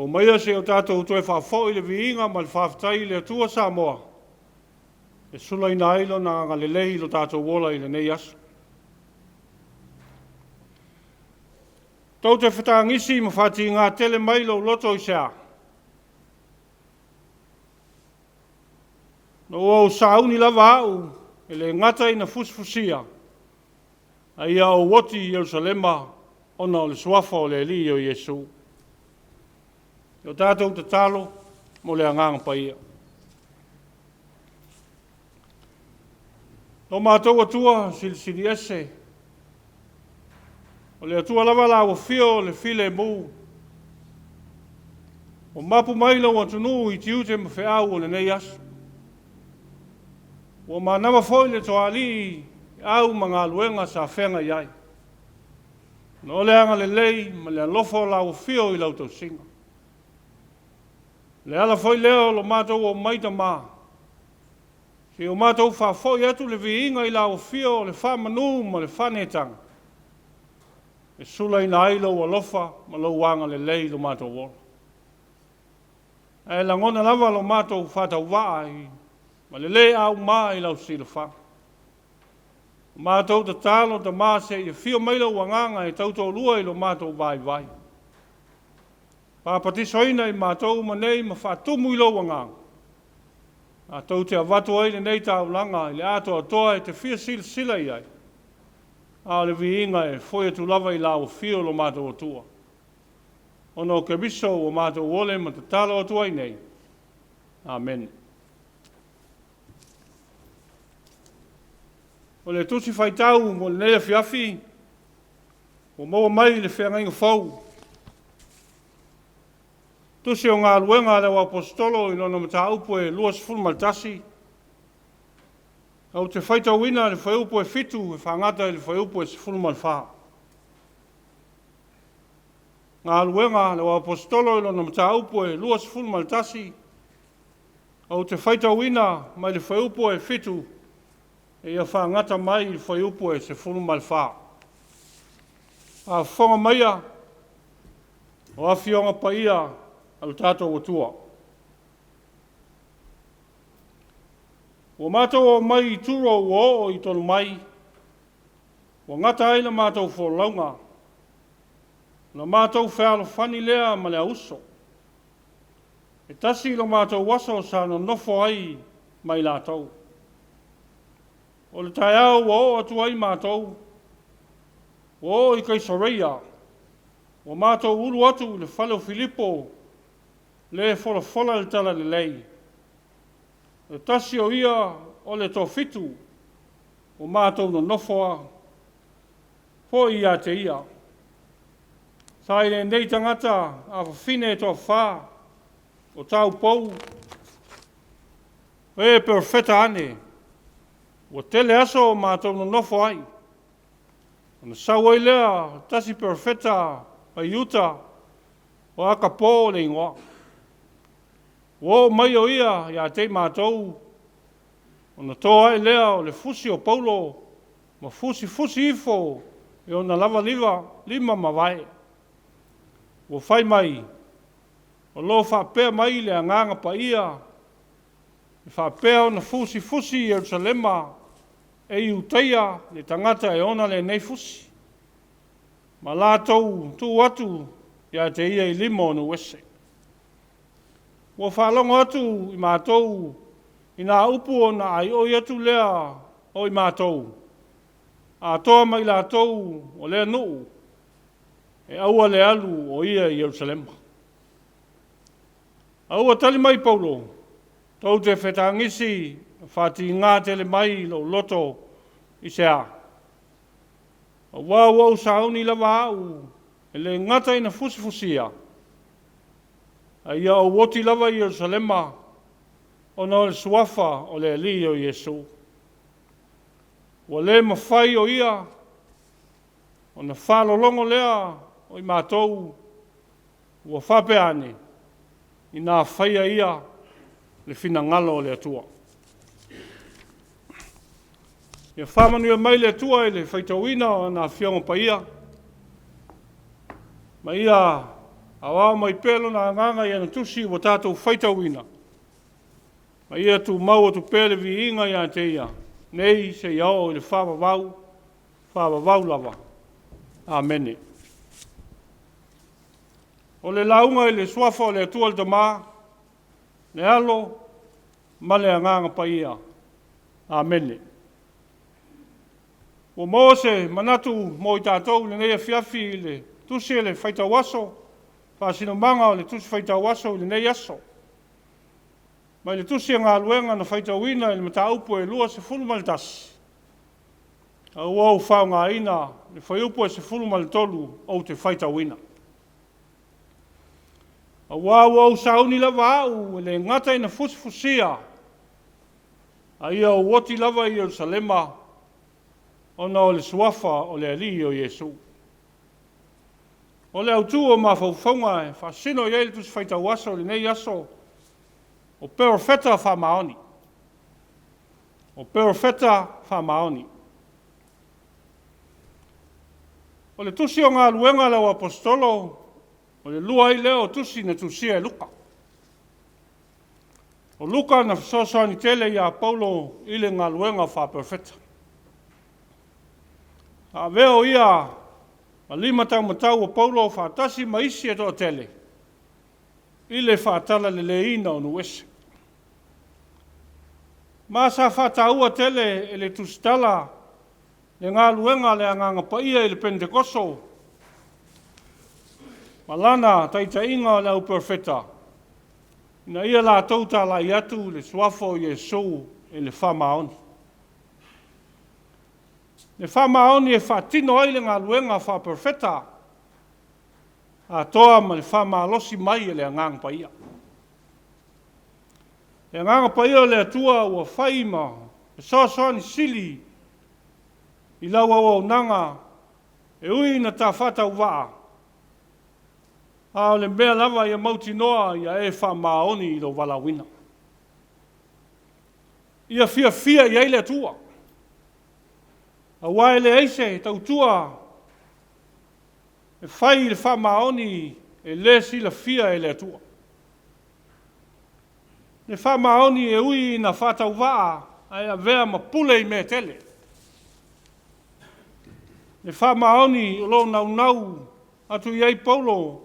O maia se o tātou toe whafo i le viinga ma le whaftai le atua Samoa. E sula ina ailo na ngalelei lo tātou wola i le nei asu. Tau te whatangisi ma whati ngā tele mai lo loto i sea. No o sauni lava au, e le ngata ina fusfusia. Ai au woti Jerusalema, ona o le suafa o le li o Yesu. O tātou te talo, mo le angang pa ia. No mātou atua, sili ese. O le atua lava la o fio le file mu. O mapu mai lau atunu i tiute ma whiau o le nei asu. O manawa foi le toali au mga luenga sa whenga iai. No le anga le lei ma le alofo la o fio i lau tau singa. Le ala foi leo lo mātou o maita mā. Si o mātou wha foi atu le viinga i la o fio le wha manu ma le whanetanga. E sula ina ailo o alofa ma lo wanga le lei lo mātou wola. E langona lava lo mātou whatau waa i ma le lei au mā i lau sila wha. Mātou ta talo ta mā se i fio maila wanganga e tautou lua i lo mātou vai vai. Pāpatisoina i mātou manei ma whātumu i lo wanganga. A tau te avatu ai le nei tau langa i le ato atoa e te fia sila i ai. A le viinga e foi atu lava i lau fio lo mātou atua. Ono ke biso o mātou ole ma te talo atua i nei. Amen. O le tusi whaitau mo le nei Afiafi, o maua mai le whiangainga fau. Tusi o ngā luenga le wa apostolo i nono mata upo e luas fulmaltasi. Au te whaitau ina le whaiupo e fitu e whangata le whaiupo e fulmalwha. Ngā luenga le wa apostolo i nono mata upo e luas fulmaltasi. Au te whaitau ina mai le whaiupo e fitu e ia whangata mai le whaiupo e se fulmalwha. A whonga maia o awhionga paia al tātou atua. O mātou o mai i turo o i tonu mai, o ngata aina mātou wholaunga, na mātou whēalo whani lea ma lea uso. E tasi lo mātou waso sa no nofo ai mai lātou. O le tai au o atu ai mātou, o i Kaisareia, o mātou ulu atu le whaleo Filipo, le fola le tala le lei. E tasi o ia o le Tofitu, o mātou no nofoa, po ia te ia. Sai le nei tangata a whine to wha, o tau pou, e perfeta ane, o tele aso o mātou no nofo ai. O na sau ai lea, tasi perfeta a iuta, o aka pō le ingoa. O mai o ia, ia te mātou, o na toa e lea o le fusi o Paulo, ma fusi ifo, e o na lava lima ma vai. O fai mai, o lo whapea mai le anganga pa ia, e whapea o na fusi i Jerusalema, e iuteia le tangata e ona le nei fusi. Ma lātou tu atu, ia te ia i limo no wese. Wa whalongo atu i mātou, i nā upu o nā ai oi atu lea o i mātou. A toa mai lātou o lea nuu, e aua le alu o ia i Jerusalema. Aua tali mai Paulo, tau te whetangisi, whati ngā tele mai lo loto i sea. Wau sauni lava au, e le ngata ina fusifusia. Ia o woti lava i Jerusalema, o na le suafa o le ali o Yesu. O le mawhai o ia, o na whalolongo lea o i mātou, o whape ane, i nā whaia ia le whina ngalo o le atua. Ia whamanu ia mai le atua i le whaitauina o nā whionga pa ia, ma ia Awa mai pelo na nganga ia na tusi wa tātou whaitawina. Ma ia tu mau tu pele vi inga ia te ia. Nei se iao i le whawawau lava. Amene. O le launga i le suafa o le atua le tamā, le alo, ma le anganga pa ia. Amene. O Mose manatu mo i tātou le nei Afiafi le tusi le whaitawaso, whasinomanga o le tusi whaitawaso le nei aso. Mai le tusi ngā luenga na whaitawina i le mataupu e lua se fulu maltasi. Au au whao ngā ina le whaiupu e se fulu maltolu o te whaitawina. Au au sauni lava au le ngata ina fusifusia. A ia o woti lava i Jerusalema ona o le suafa o le ali o Yesu. O le autu o mawhauwhaunga e whasino i eile tusi whaitawaso le nei aso o perfeta whamaoni. O perfeta whamaoni. O le tusi o ngā luenga lau apostolo, o le lua i leo tusi na tusia e Luka. O Luka na whasosoani tele i a Paulo i le ngā luenga wha perfeta. A veo ia, ma lima tau matau o Paulo whaatasi maisi e toa tele. I le whaatala le leina o nuese. Ma sa whataua tele e le tusitala le ngā luenga le anganga paia i le Pentekoso. Malana taitainga le au perfeta. Ina ia la tauta la iatu le suafo Yesu e le whamaoni. Le whamaoni e whatino ai le ngā luenga wha perfeta. A toa ma le whamalosi mai e le anganga paia. Le anganga paia le atua ua whaima, e soasoani sili, i lau au nanga, e ui na tā whatau waa. A o le mea lava ia mauti noa ia e whamaoni i lo walawina. Ia fia i eile atua. A waele eise tautua, e whai le whamaoni e le sila fia e le atua. Le whamaoni e ui na whatau waa, ai a vea ma pule i me tele. Le whamaoni o lo nau atu i ei Paulo,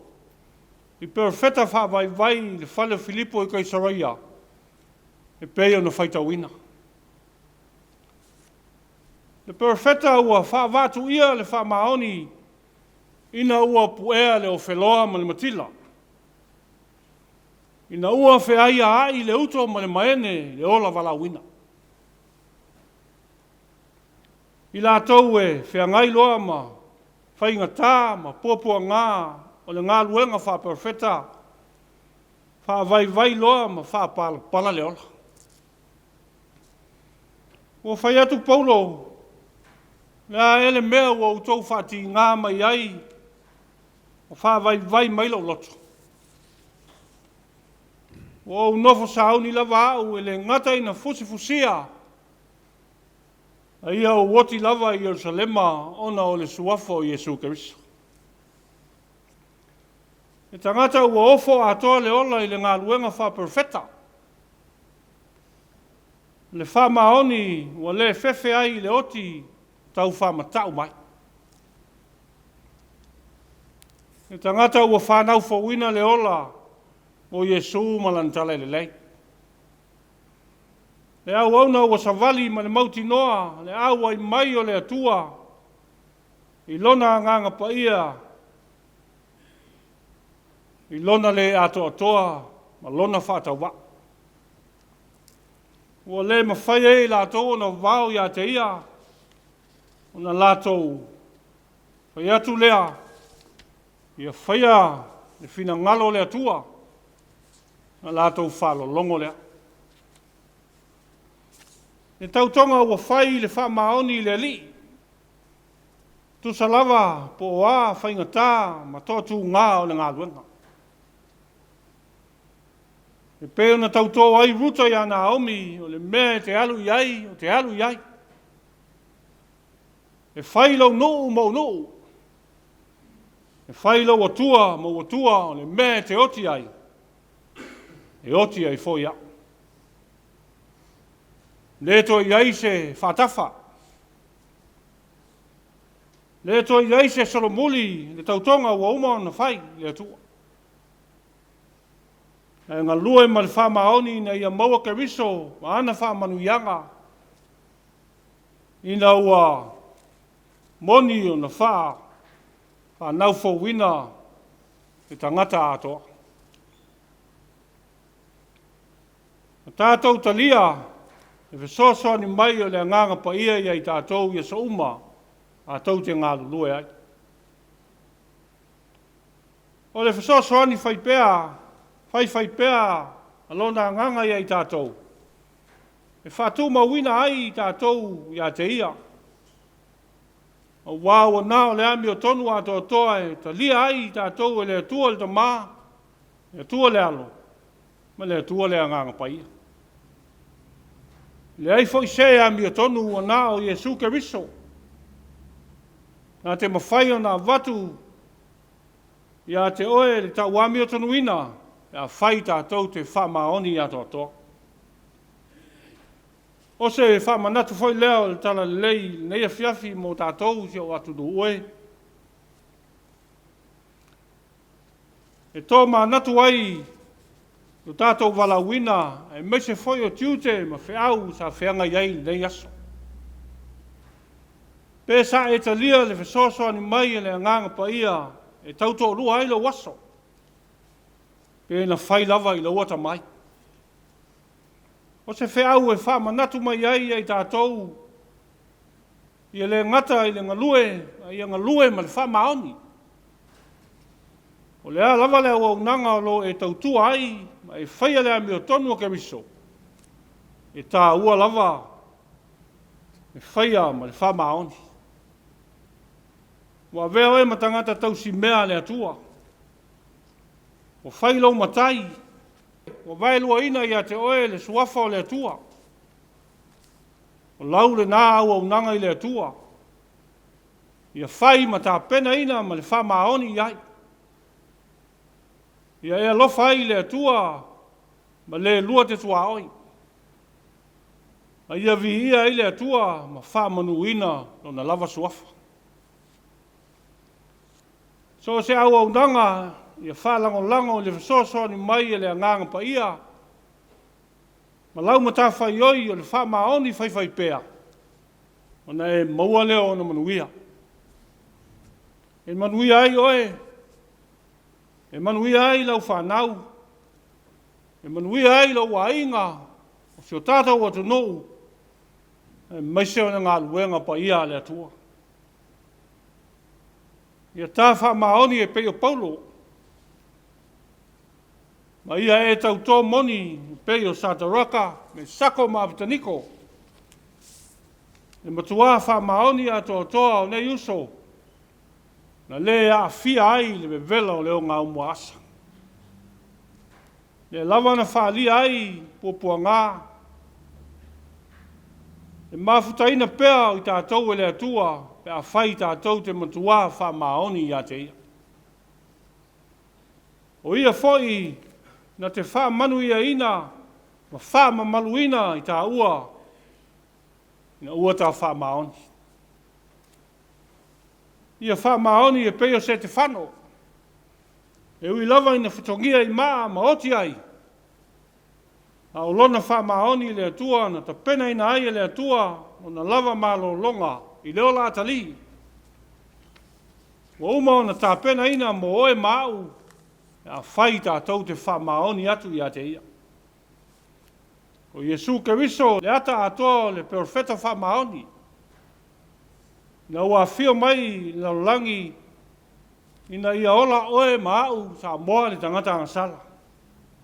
i perfeta whawai le whale Filipo i Kaisaraia, e peo na whaitawina. Le perfeta ua whawatu ia le whamaoni, ina ua puea le o wheloa ma le matila. Ina ua wheaia ai le uto ma le maene le ola walawina. I la tau e wheangai loa ma whainga tā ma puapua ngā o le ngā luenga wha perfeta. Wha vai loa ma wha pala le ola. Ua whai atu Paulo, lea ele mea ua utou whati ngā mai ai, o wha vai mailo loto. O nofo sauni lava au e le ngata ina fusifusia. A ia o woti lava i Jerusalema ona o le suafo o Yesu Keriso. E tangata ua ofo atoa le ola i le ngā luenga wha perfeta. Le wha maoni ua le fefe ai le oti tau wha matau mai. E tangata ua whanau fawina le ola o Yesu malantale le lei. Le au auna ua savali ma le mauti noa, le au ai mai o le atua, i lona nganga pa ia, i lona le atoa, ma lona whatau wa. Ua le mawhai e la toa na vau ia te ia, o na lātou, whai atu lea, ia whaia le whina ngalo le atua, na lātou whalo longo lea. E tautonga ua whai le whamaoni le li. Tu salava po oa whainga tā ma tōtu ngā o le ngā luenga. E peo na tauto ai ruta ia Naomi o le mea te alu iai o te alu iai. E whai lau no mau no. E whai lau atua, mo atua, o le mea te oti ai. E oti ai fo ia. Le to iai se whatafa. Le to iai se solomuli, le tautonga ua uma na whai, le atua. E ngā lue ma le whamaoni na ia maua ke riso, ma ana whamanu ianga. Ina ua moni o na whanau fōwina e tangata atoa. Tātou talia, e whesosoa ni mai o le nganga pa ia i tātou ia sa uma, a tau te ngā lulue ai. O le whesosoa ni whaipea, alona nganga i tātou. E Fatu mawina ai i tātou ia te ia. O wāua nā o le ami o tonu a toa e talia ai i tātou e le atua le tamā, le atua le alo, ma le atua le nganga pa ia. Le ai foi se ami o tonu o nā o Iesu Keriso. Nā te mawhai o nā watu, ia te oe le tau ami o tonu ina, ia whai tātou te whamaoni a toa. O se whamanatu foi leo le tala lei nei Afiafi mo tātou si o atu do oe. E tō manatu ai, o tātou walawina, e mese foi o tiute ma whiau sa whianga iai nei aso. Pēsa e talia le whesosoa ni mai e le nganga pa ia, e tauto lua ai lo waso. Pē na whai lava i lo wata mai. O se whiau e whamanatu mai ai ai tātou, i le ngata i le ngalue, i ngalue ma le whamaoni. O lea lava lea o nanga o lo e tautua ai, ma e whaia lea mi o tonu o Keriso. E tā ua lava, e whaia ma le whamaoni. Wa veo e matangata tausi mea lea tua. O whailo matai, o vailua ina ia te oe le suafa o lea tua. O lau le nā au au nanga i lea tua. Ia whai ma tā pena ina ma le whamaoni iai. Ia e alofa ai le atua, ma le lua te tua oi. A ia vi ia i le atua, ma whamanu ina no na lava suafa. So se au au nanga, ia whalango lango le whasoso ni mai e le anganga pa ia. Ma lau ma tā whai oi o le whamaoni whai pēa. O na e maua leo o na manuia. E manuia ai oe, e manuia ai lau whanau, e manuia ai lau wainga, o si o tātou atu nou, e maise o ngā luenga pa ia le atua. Ia tā whamaoni e peo Paulo, ma ia e tau tō moni peo Sataraka, me sako maapitaniko, e matua whamaoni a toa o nei uso, na le a fia ai le vela o leo ngā umua asa. Le lava na whaali ai pupua ngā. E mafutaina pēa i tātou e le atua, pe a whai tātou te matua whamaoni i a te ia. O ia foi na te whamanu ia ina, ma whamamalu ina i tā ua, ina ua tā whamaoni. Ia whamaoni e peo se te whano. E ui lava ina whitongia i maa ma oti ai. A o lona whamaoni le atua, na ta pena ina ai le atua, o na lava malo longa i leo la atali. Wa uma o na ta pena ina mo oe mau, a whai tātou te whamaoni atu i a te ia. O Iesu Keriso le ata atoa le perfeta whamaoni. Na ua whio mai la langi ina ia ola oe maau sa moa le tangata angasala.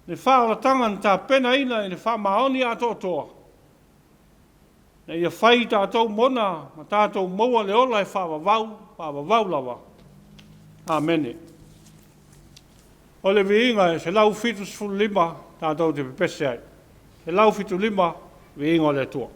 Le whaola tanga ni tā pena ina i le whamaoni a toa. Na ia whai tātou mona, ma tātou maua le ola e whawawau lava. Amene. O le viinga e se lau fitus fulu lima tātou te pepese ai. Se lau fitu lima viinga o le tua.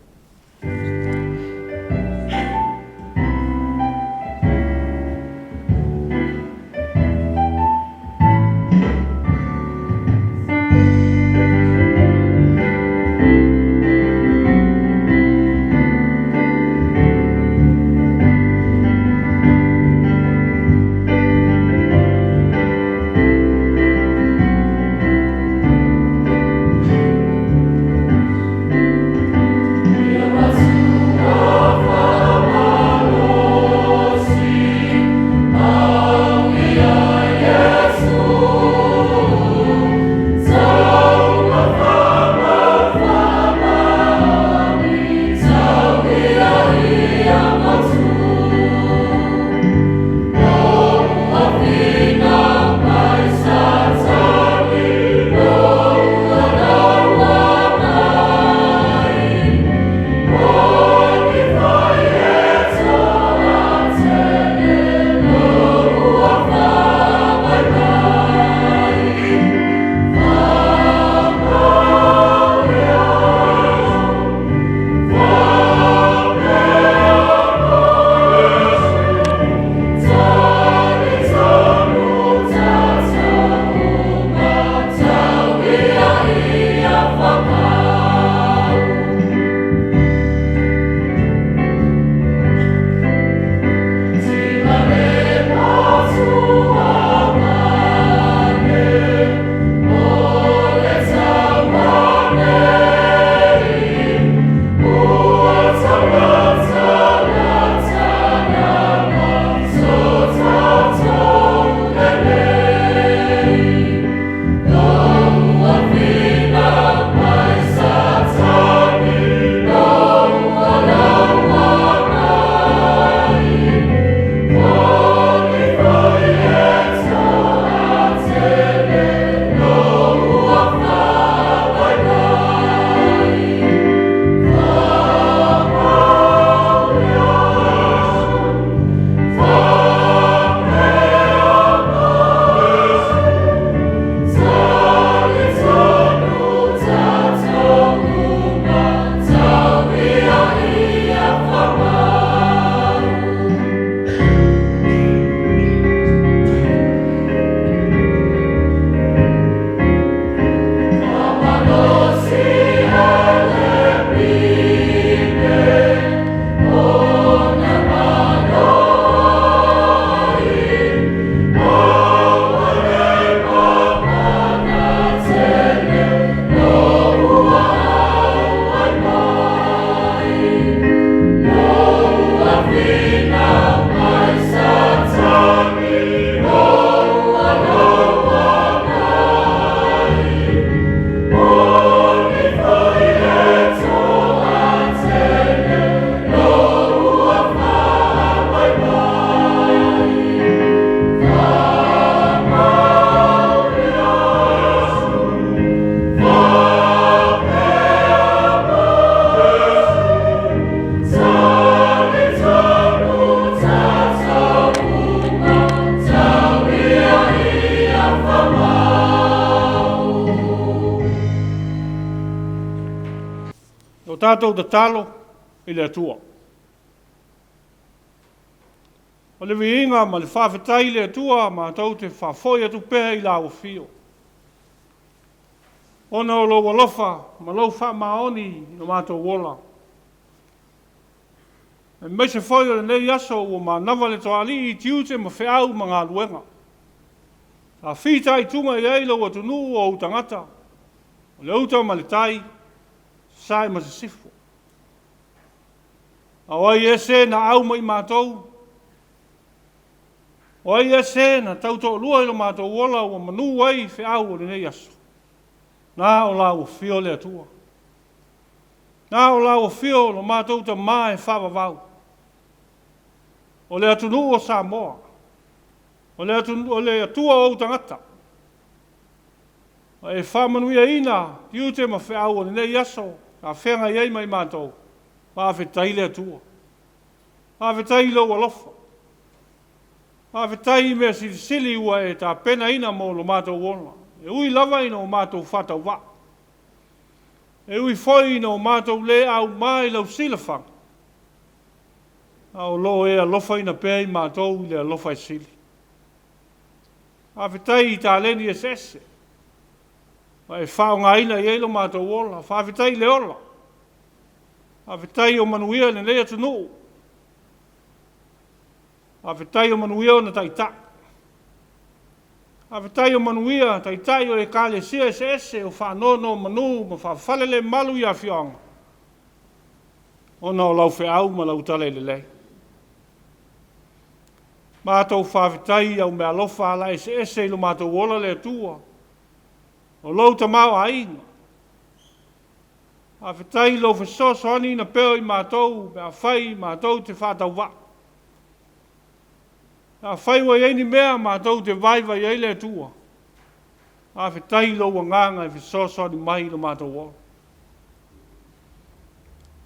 tātou te talo i le atua. O le viinga ma le whawhetai le atua ma tau te whawhoi atu peha i lau fio. Ona o lo walofa ma lau wha maoni no mātou wola. E mai se whoi o le nei aso o ma nawa le toali i tiute ma whiau ma ngā luenga. A whitai tunga i eilo atu nuu o utangata. O le uta ma le tai, sai ma se sifu. A oi ese na au mai mātou. Oi ese na tauto lua ilo mātou wola o manu ai whiau o le nei aso. Nā o la o fio le atua. Nā o la o fio lo mātou ta mai whawawau. O le atunu o Samoa. O le atua o utangata. E whamanuia ina, tiute ma whiau o le nei aso, a whenga iei mai mātou, whawhetai le atua. Whawhetai lo alofa. Whawhetai mea sili ua e ta pena ina mo lo mātou wona. E ui lava ina o mātou whatau wa. E ui foi ina o mātou le au mai lau silafang. Au lo e alofa ina pēi mātou le alofa e sili. Whawhetai i tā leni e sese. E whao ngā ina i eilo mātou wola. Whawhetai le ola. Whawhetai o manuia le lea tunu. Whawhetai o manuia o na taita. Whawhetai o manuia taitai o e kāle sia e sese o whanono manu ma whawhale le malu i a whionga. Ona o lau whiau ma lau tale le lei. Mātou whawhetai au mea lofa ala e sese ilo mātou wola le atua. O lou ta mau aina. A whetai lo whesoso ani na peo i mātou, me a whai mātou te whātau wa. A whai wa ieni mea mātou te vaiva i eile atua. A whetai lo wanganga e whesoso ani mai lo mātou wa.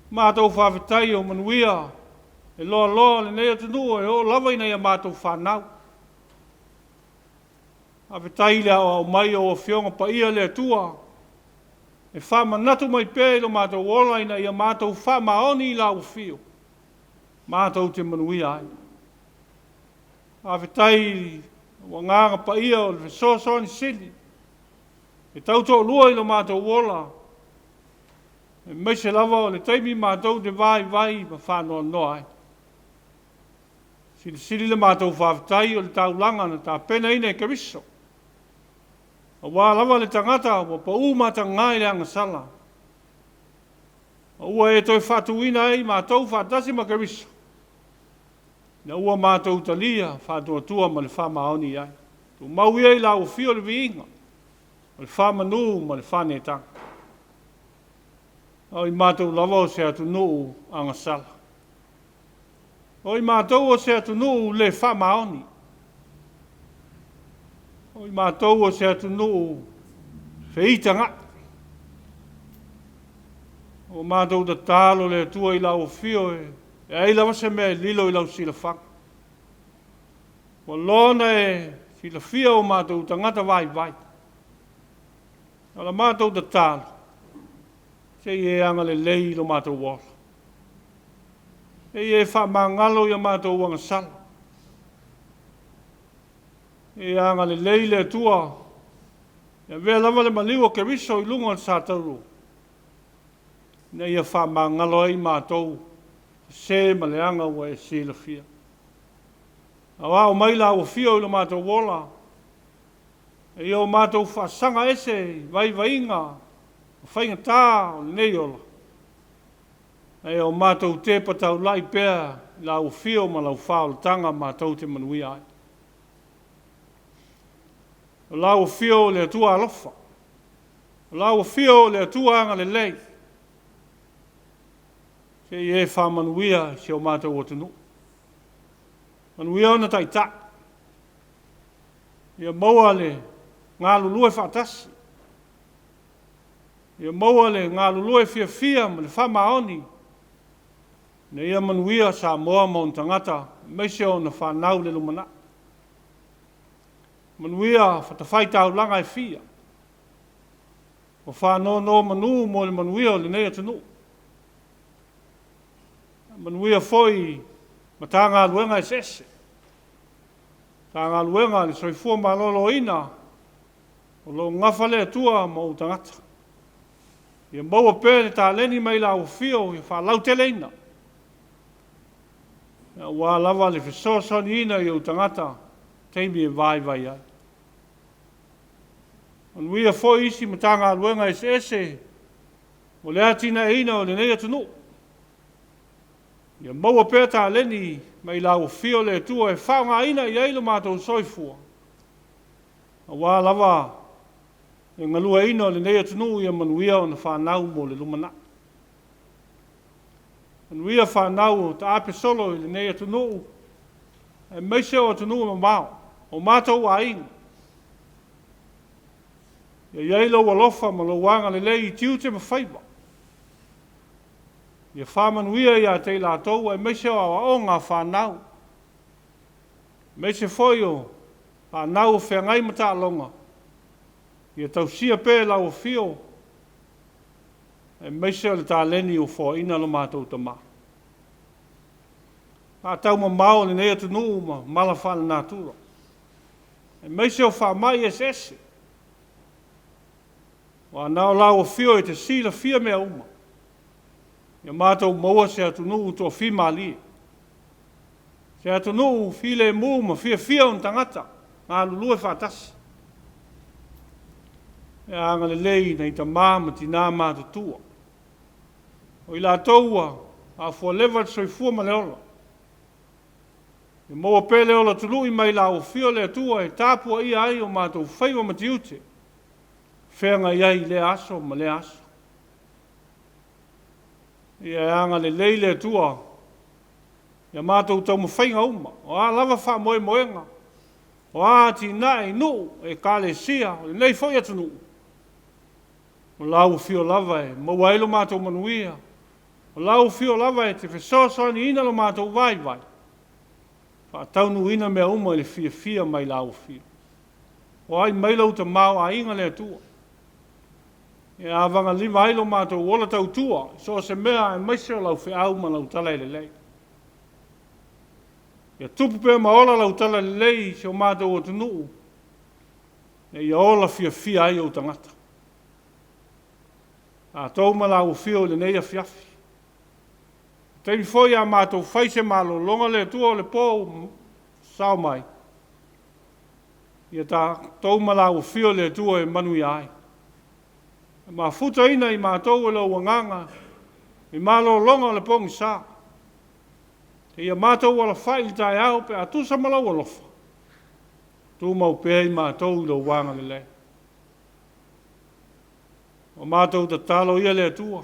Mātou whawhetai o manuia, e loa loa le nea tunua, e o lawa ina ia mātou whanau. A whetai lea o mai o whionga pa ia lea tua. E whamanatu mai pē lo mātou ola ina ia mātou whamaoni i lau whio. Mātou te manuia ai. A whetai o nganga pa ia o le sosoni sili. E tauto lua i lo mātou ola. E mai se lava o le taimi mātou te vai ma whanoa noa ai. Sili le mātou whawhetai o le taulanga na tā pena ina e kariso. O wā lava le tangata o pa umata ngai le anga sala. O ua e toi Fatu ina ei mātou whatasi makariso. Na ua mātou talia Fatu atua ma le whamaoni ai. Tu mau iei la o fio le viinga. O le whamanu ma le whanetanga. O i mātou lava o se atu nuu anga sala. O i mātou o se atu nuu le whamaoni. O i mātou o se atu nuu whiitanga. O mātou da tālo le atua i lau fio e ei lawa se mea lilo i lau silafang. O lona e silafia o mātou tangata vai. O la mātou da tālo. Se i e anga le lei lo mātou wala. E i e whamangalo i a mātou wanga sala. E anga le leile atua. E vea lava le maliwa ke riso i lunga sa tauru. Ne ia whamangalo ai mātou. Se ma le anga ua e sila fia. A wā o maila o fio i lo mātou wola. E i o mātou whasanga ese vai inga. O whainga tā o le nei ola. E o mātou te patau lai pēr. La o fio ma lau whao tanga mātou te manuia ai. O lau fio le atua alofa. O lau fio le atua anga le lei. Se i e whamanuia se o mātou o tunu. Manuia ona taita. Ia maua le ngā lulue whaatasi. Ia maua le ngā lulue fia ma le whamaoni. Ne ia manuia sa moa mo tangata. Meise o na whanau le lumana. Manuia whatawhai tau langa e fia. O whanono manu mo le manuia o le nei atunu. manuia foi ma tanga luenga sese. Tanga luenga le soifua malolo ina o lo ngafa le atua ma o tangata. Ia maua pēle tā leni mai la o fio, ia whalau tele ina. Ia wā lava le whisosoni ina i o tangata, teimi e vai ai. Manuia foi isi ma tanga luenga ese, o le atina e ina o le nei atunu. Ia maua pēle tā leni mai la o fio le atua e whaunga ina i eilo mātou soifua. Wā lava e ngalua ina o le nei atunu ia manuia o na whanau mo le lumana. Manuia whanau ta ape solo i le nei atunu e meise o atunu ma mao, o mātou a ina. Ia eilo walofa ma lo wanga le lei i tiute ma whaiba. Ia whamanuia ia te la tau e meise o a ngā whanau. Meise foi o whanau whengai mata longa. Ia tausia pē lau fio. E meise o le tā leni o fo ina lo mātou ta mā. A tau ma mao le nei atunu ma mala whana nātura. E meise o whamai ese. Wa nao lau fio e te sila fia mea uma. Ia mātou maua se atunu tō fi mali. Se atunu fi le mū ma fia un tangata. Ngā lulue whātasi. E anga le lei nei ta māma tina mātou tua. O i la taua a fua lewa soifua ma leola. E maua pele ola tulu i mai la o fio le tua e tāpua ia ai o mātou whaiwa ma tiute. Whenga iai le aso ma le aso. Ia anga le leile tua. Ia mātou tau ma whainga uma. O a lava wha moe moenga. O a ti nai nu e kāle sia. O nei foi atunu. O lau fio lava e mauailo mātou manuia. O lau fio lava e te whesosoni ina lo mātou vai. Wha taunu ina mea uma le fia mai lau fio. O ai mailau ta mau a inga le tua. E a wanga lima ailo mātou ola tau tua, so se mea e maise o lau whi au ma lau tala le lei. Ia tupu pē ma ola lau tala le lei se o mātou o tunu. E ia ola fia ai o tangata. A tau ma lau fio le nei Afiafi. Teimi foi a mātou whaise malo longa le tua o le pō sao mai. Ia ta tau ma lau fio le tua e manui ai. Ma futa ina i mātou e lau wanganga, i malo longa le pongi sā. Te ia mātou wala whai tai au pe atusa malau alofa. Tu mau pēi mātou lau wanga le lei. O mātou ta talo ia le tua.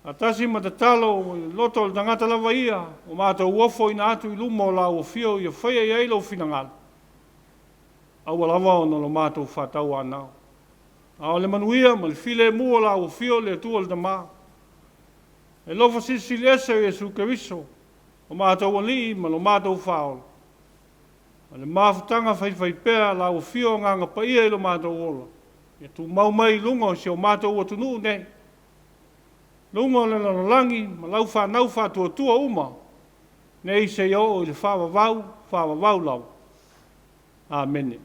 A tasi ma ta talo loto le tangata lava ia, o mātou uofo ina atu i lumo lau o fio ia whaia i eilo finangala. Au alava o no lo mātou whatau anau. A le manuia ma le file mua la o fio le tua le tamā. E lofa sisi lesa e su keviso. O mātou ali ma lo mātou whaola. A le māwhutanga whai pēr la o fio nganga paia e lo mātou ola. E tu mau mai lunga o si o mātou o tunu nei. Lunga o le lanolangi ma lau whanau whatua tua uma. Nei se o i le whawawau lau. Amen.